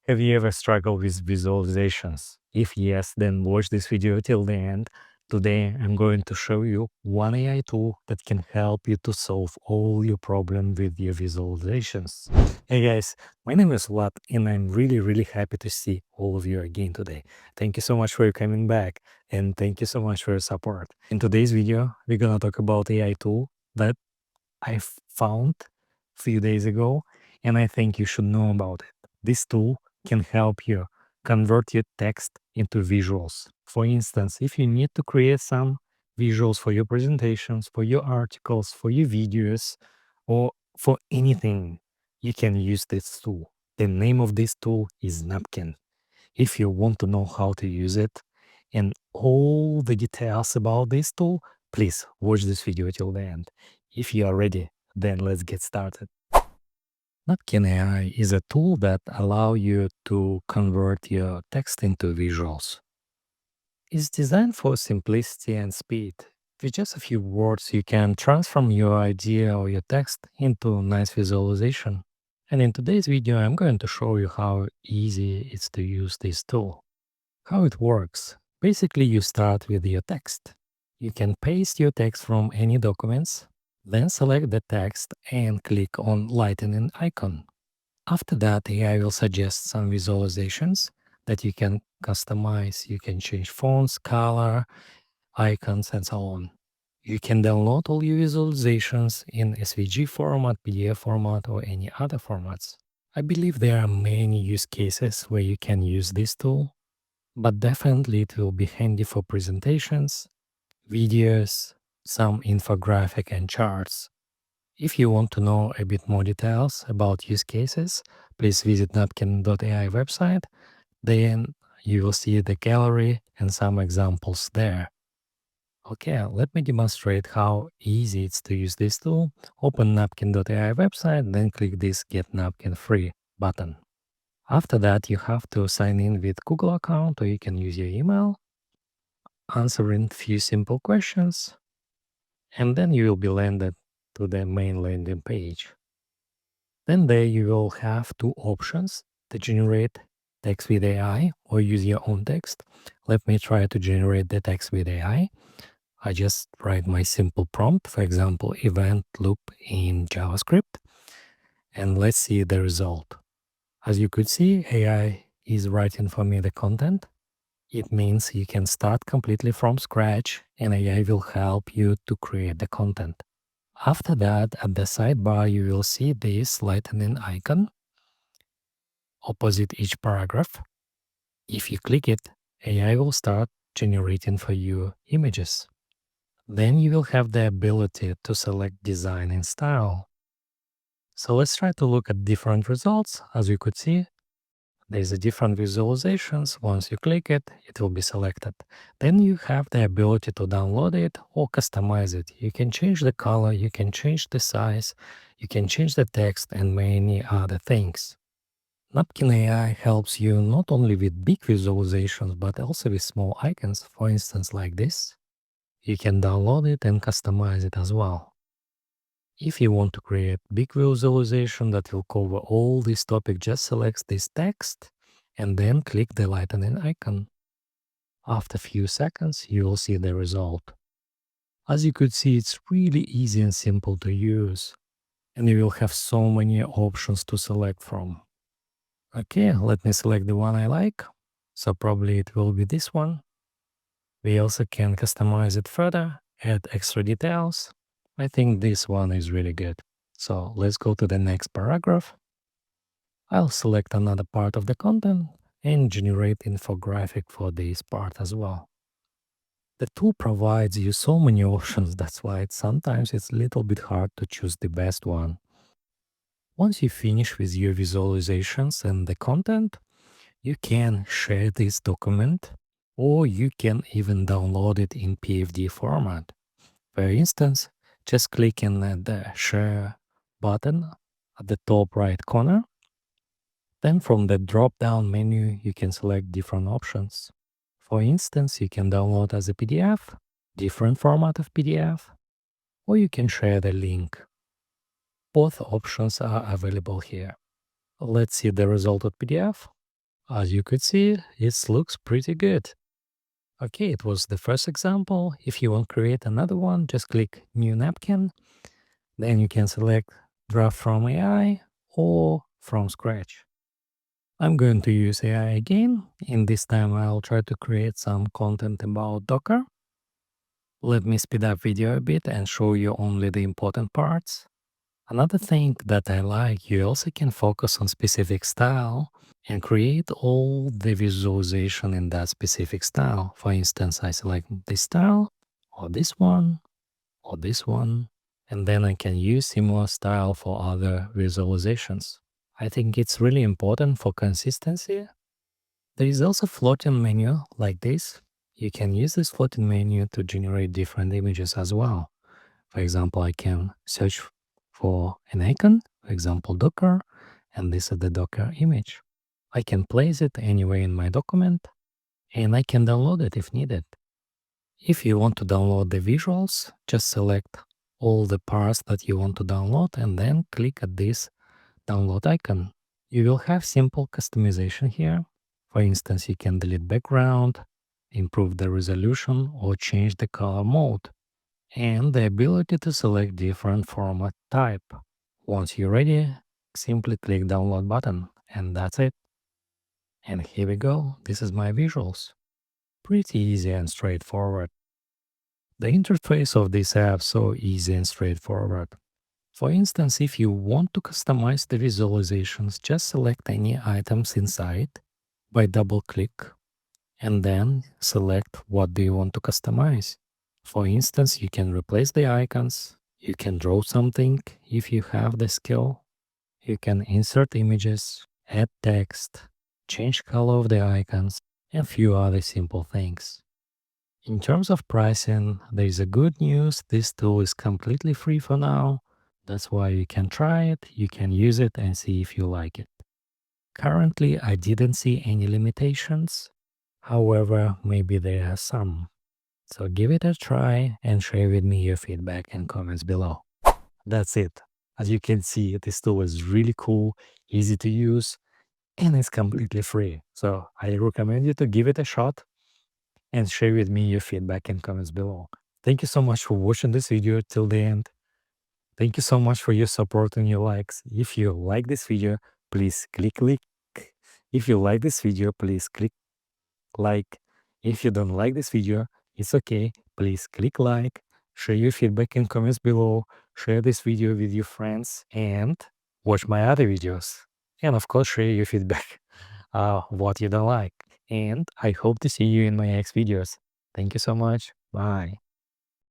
Have you ever struggled with visualizations? If yes, then watch this video till the end. Today, I'm going to show you one AI tool that can help you to solve all your problems with your visualizations. Hey guys, my name is Vlad and I'm really happy to see all of you again today. Thank you so much for coming back and thank you so much for your support. In today's video, we're gonna talk about AI tool that I found a few days ago, and I think you should know about it. This tool can help you convert your text into visuals. For instance, if you need to create some visuals for your presentations, for your articles, for your videos, or for anything, you can use this tool. The name of this tool is Napkin. If you want to know how to use it and all the details about this tool, please watch this video till the end. If you are ready, then let's get started. Napkin AI is a tool that allows you to convert your text into visuals. It's designed for simplicity and speed. With just a few words, you can transform your idea or your text into a nice visualization. And in today's video, I'm going to show you how easy it is to use this tool. How it works. Basically, you start with your text. You can paste your text from any documents, then select the text and click on lightning icon. After that, AI will suggest some visualizations that you can customize. You can change fonts, color, icons, and so on. You can download all your visualizations in SVG format, PDF format, or any other formats. I believe there are many use cases where you can use this tool, but definitely it will be handy for presentations, videos, some infographic and charts. If you want to know a bit more details about use cases, please visit napkin.ai website. Then you will see the gallery and some examples there. Okay, let me demonstrate how easy it's to use this tool. Open napkin.ai website, then click this Get Napkin Free button. After that, you have to sign in with Google account, or you can use your email, answering few simple questions, and then you will be landed to the main landing page. Then there you will have two options to generate text with AI or use your own text. Let me try to generate the text with AI. I just write my simple prompt, for example, event loop in JavaScript, and let's see the result. As you could see, AI is writing for me the content. It means you can start completely from scratch and AI will help you to create the content. After that, at the sidebar, you will see this lightning icon opposite each paragraph. If you click it, AI will start generating for you images. Then you will have the ability to select design and style. So let's try to look at different results. As you could see, there's a different visualizations. Once you click it, it will be selected. Then you have the ability to download it or customize it. You can change the color, you can change the size, you can change the text and many other things. Napkin AI helps you not only with big visualizations, but also with small icons, for instance, like this. You can download it and customize it as well. If you want to create big visualization that will cover all this topic, just select this text and then click the lightning icon. After a few seconds, you will see the result. As you could see, it's really easy and simple to use, and you will have so many options to select from. Okay, let me select the one I like. So probably it will be this one. We also can customize it further, add extra details. I think this one is really good. So let's go to the next paragraph. I'll select another part of the content and generate infographic for this part as well. The tool provides you so many options, that's why sometimes it's a little bit hard to choose the best one. Once you finish with your visualizations and the content, you can share this document or you can even download it in PFD format. For instance, just clicking at the share button at the top right corner. Then from the drop-down menu, you can select different options. For instance, you can download as a PDF, different format of PDF, or you can share the link. Both options are available here. Let's see the result of PDF. As you could see, it looks pretty good. Okay, it was the first example. If you want to create another one, just click New Napkin. Then you can select Draft from AI or from scratch. I'm going to use AI again, and this time I'll try to create some content about Docker. Let me speed up video a bit and show you only the important parts. Another thing that I like, you also can focus on specific style and create all the visualization in that specific style. For instance, I select this style or this one or this one, and then I can use similar style for other visualizations. I think it's really important for consistency. There is also floating menu like this. You can use this floating menu to generate different images as well. For example, I can search for an icon, for example, Docker, and this is the Docker image. I can place it anywhere in my document, and I can download it if needed. If you want to download the visuals, just select all the parts that you want to download and then click at this download icon. You will have simple customization here. For instance, you can delete background, improve the resolution, or change the color mode, and the ability to select different format type. Once you're ready, simply click download button, and that's it. And here we go. This is my visuals. Pretty easy and straightforward. The interface of this app so easy and straightforward. For instance, if you want to customize the visualizations, just select any items inside by double click and then select what do you want to customize. For instance, you can replace the icons, you can draw something if you have the skill, you can insert images, add text, change color of the icons, and few other simple things. In terms of pricing, there is a good news. This tool is completely free for now. That's why you can try it, you can use it and see if you like it. Currently, I didn't see any limitations. However, maybe there are some. So give it a try and share with me your feedback and comments below. That's it. As you can see, this tool is really cool, easy to use, and it's completely free. So I recommend you to give it a shot and share with me your feedback and comments below. Thank you so much for watching this video till the end. Thank you so much for your support and your likes. If you like this video, please click. If you like this video, please click like. If you don't like this video, it's okay. Please click like, share your feedback and comments below, share this video with your friends, and watch my other videos. And of course, share your feedback, what you don't like. And I hope to see you in my next videos. Thank you so much. Bye.